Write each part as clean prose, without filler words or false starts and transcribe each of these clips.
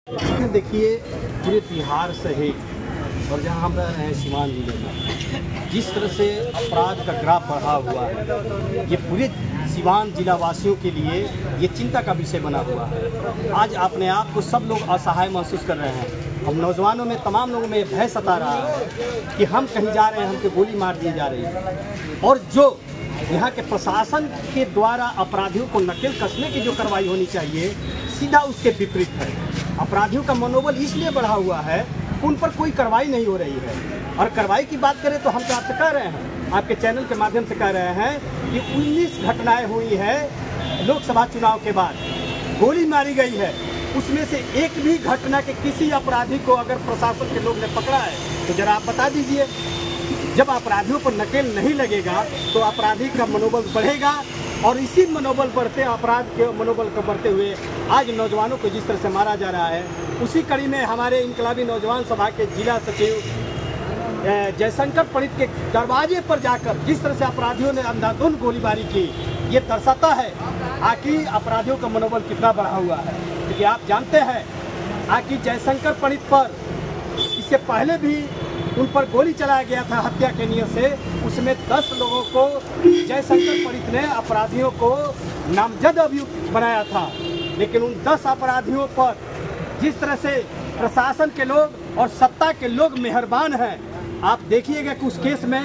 देखिए पूरे बिहार सहित और जहाँ हम रह रहे हैं सीवान जिले में जिस तरह से अपराध का ग्राफ बढ़ा हुआ है, ये पूरे सीवान जिला वासियों के लिए ये चिंता का विषय बना हुआ है। आज अपने आप को सब लोग असहाय महसूस कर रहे हैं। हम नौजवानों में, तमाम लोगों में भय सता रहा है कि हम कहीं जा रहे हैं, हमको गोली मार दी जा रही है। और जो यहाँ के प्रशासन के द्वारा अपराधियों को नकेल कसने की जो कार्रवाई होनी चाहिए, सीधा उसके विपरीत है। अपराधियों का मनोबल इसलिए बढ़ा हुआ है, उन पर कोई कार्रवाई नहीं हो रही है। और कार्रवाई की बात करें तो हम तो आपसे कह रहे हैं, आपके चैनल के माध्यम से कह रहे हैं कि 19 घटनाएं हुई है लोकसभा चुनाव के बाद, गोली मारी गई है। उसमें से एक भी घटना के किसी अपराधी को अगर प्रशासन के लोग ने पकड़ा है तो जरा आप बता दीजिए। जब अपराधियों पर नकेल नहीं लगेगा तो अपराधी का मनोबल बढ़ेगा, और इसी मनोबल बढ़ते, अपराध के मनोबल को बढ़ते हुए आज नौजवानों को जिस तरह से मारा जा रहा है, उसी कड़ी में हमारे इनकलाबी नौजवान सभा के जिला सचिव जयशंकर पंडित के दरवाजे पर जाकर जिस तरह से अपराधियों ने अंधाधुंध गोलीबारी की, ये दर्शाता है आखिर अपराधियों का मनोबल कितना बढ़ा हुआ है। क्योंकि आप जानते हैं आखिर जयशंकर पंडित पर इससे पहले भी उन पर गोली चलाया गया था हत्या के नियत से। उसमें 10 लोगों को जयशंकर पंडित ने अपराधियों को नामजद अभियुक्त बनाया था, लेकिन उन 10 अपराधियों पर जिस तरह से प्रशासन के लोग और सत्ता के लोग मेहरबान हैं, आप देखिएगा कि उस केस में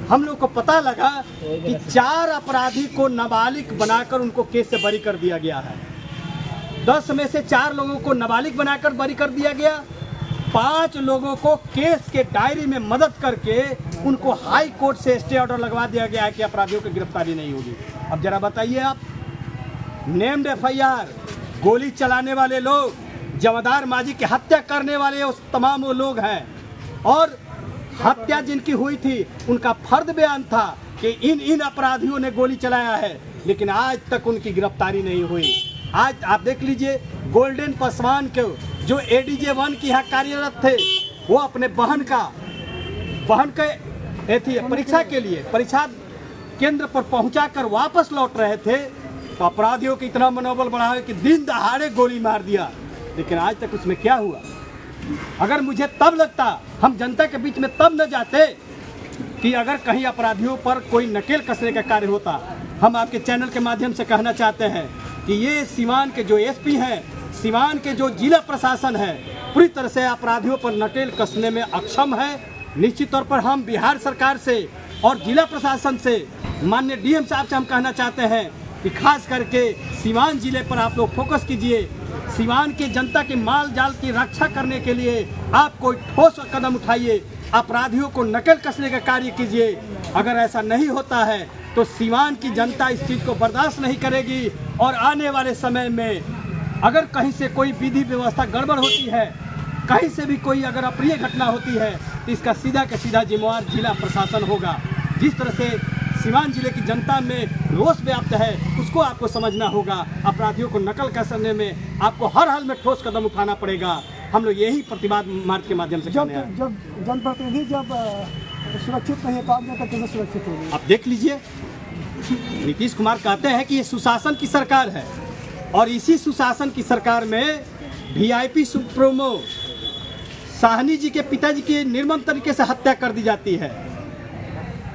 हम लोग को पता लगा कि 4 अपराधी को नाबालिग बनाकर उनको केस से बरी कर दिया गया है। 10 में से 4 लोगों को नाबालिग बनाकर बरी कर दिया गया, 5 लोगों को केस के डायरी में मदद करके उनको हाई कोर्ट से स्टे ऑर्डर लगवा दिया गया है कि अपराधियों की गिरफ्तारी नहीं होगी। अब जरा बताइए आप, नेम्ड FIR, गोली चलाने वाले लोग, जमादार माजी की हत्या करने वाले उस तमाम वो लोग हैं, और हत्या जिनकी हुई थी उनका फर्द बयान था कि इन अपराधियों ने गोली चलाया है, लेकिन आज तक उनकी गिरफ्तारी नहीं हुई। आज आप देख लीजिए, गोल्डन पासवान के जो ADJ 1 की यहाँ कार्यरत थे, वो अपने बहन के परीक्षा के लिए परीक्षा केंद्र पर पहुंचाकर वापस लौट रहे थे, तो अपराधियों का इतना मनोबल बढ़ा है कि दिन दहाड़े गोली मार दिया। लेकिन आज तक उसमें क्या हुआ? अगर मुझे तब लगता, हम जनता के बीच में तब न जाते कि अगर कहीं अपराधियों पर कोई नकेल कसने का कार्य होता। हम आपके चैनल के माध्यम से कहना चाहते हैं कि ये सीवान के जो SP हैं, सीवान के जो जिला प्रशासन है, पूरी तरह से अपराधियों पर नकेल कसने में अक्षम है। निश्चित तौर पर हम बिहार सरकार से और जिला प्रशासन से, माननीय DM साहब से हम कहना चाहते हैं कि खास करके सीवान जिले पर आप लोग फोकस कीजिए। सीवान के जनता के माल जाल की रक्षा करने के लिए आप कोई ठोस कदम उठाइए, अपराधियों को नकेल कसने का कार्य कीजिए। अगर ऐसा नहीं होता है तो सीवान की जनता इस चीज़ को बर्दाश्त नहीं करेगी, और आने वाले समय में अगर कहीं से कोई विधि व्यवस्था गड़बड़ होती है, कहीं से भी कोई अगर अप्रिय घटना होती है, तो इसका सीधा का सीधा जिम्मेवार जिला प्रशासन होगा। जिस तरह से सीवान जिले की जनता में रोष व्याप्त है, उसको आपको समझना होगा। अपराधियों को नकल कसने में आपको हर हाल में ठोस कदम उठाना पड़ेगा। हम लोग यही प्रतिवाद मार्च के माध्यम से करने हैं। जब जनप्रतिनिधि जब सुरक्षित नहीं है तो आप कैसे सुरक्षित होंगे? आप देख लीजिए, नीतीश कुमार कहते हैं कि ये सुशासन की सरकार है, और इसी सुशासन की सरकार में VIP सुप्रीमो साहनी जी के पिताजी की निर्मम तरीके से हत्या कर दी जाती है।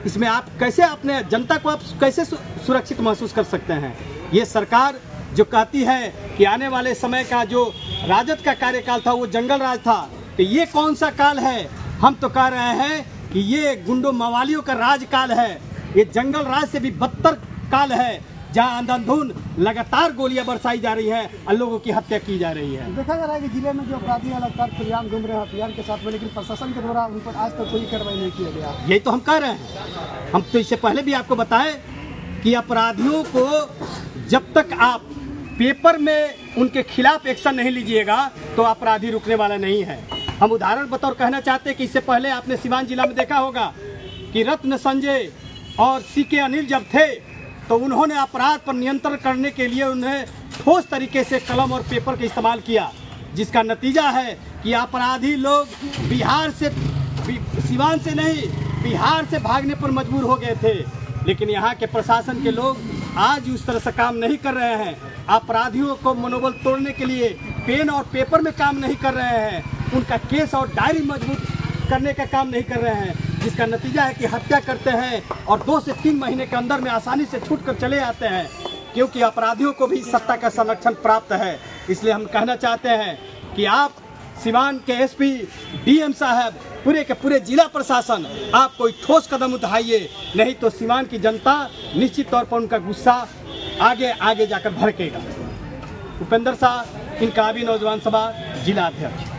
इसमें आप कैसे अपने जनता को आप कैसे सुरक्षित महसूस कर सकते हैं? ये सरकार जो कहती है कि आने वाले समय का जो राजद का कार्यकाल था वो जंगल राज था, तो ये कौन सा काल है? हम तो कह रहे हैं कि ये गुंडों मवालियों का राजकाल है। ये जंगल राज से भी बदतर काल है, जहाँ अंधाधुंध लगातार गोलियां बरसाई जा रही हैं और लोगों की हत्या की जा रही है। देखा जा रहा है कि जिले में जो अपराधी लगातार खुलेआम घूम रहे हैं हथियार के साथ में, लेकिन प्रशासन के द्वारा उन पर आज तक कोई कार्रवाई नहीं किया गया। यही तो हम कह रहे हैं। हम तो इससे पहले भी आपको बताएं कि अपराधियों को जब तक आप पेपर में उनके खिलाफ एक्शन नहीं लीजिएगा तो अपराधी रुकने वाला नहीं है। हम उदाहरण बतौर कहना चाहते हैं कि इससे पहले आपने सीवान जिला में देखा होगा कि रत्न संजय और CK अनिल जब थे, तो उन्होंने अपराध पर नियंत्रण करने के लिए उन्हें ठोस तरीके से कलम और पेपर का इस्तेमाल किया, जिसका नतीजा है कि अपराधी लोग सीवान से नहीं, बिहार से भागने पर मजबूर हो गए थे। लेकिन यहाँ के प्रशासन के लोग आज उस तरह से काम नहीं कर रहे हैं। अपराधियों को मनोबल तोड़ने के लिए पेन और पेपर में काम नहीं कर रहे हैं, उनका केस और डायरी मजबूत करने का काम नहीं कर रहे हैं, जिसका नतीजा है कि हत्या करते हैं और 2 से 3 महीने के अंदर में आसानी से छूट कर चले आते हैं, क्योंकि अपराधियों को भी सत्ता का संरक्षण प्राप्त है। इसलिए हम कहना चाहते हैं कि आप सिवान के एसपी, डीएम साहब, पूरे के पूरे जिला प्रशासन, आप कोई ठोस कदम उठाइए, नहीं तो सिवान की जनता निश्चित तौर पर उनका गुस्सा आगे आगे जाकर भड़केगा। उपेंद्र शाह, इनकाबी नौजवान सभा, जिला अध्यक्ष।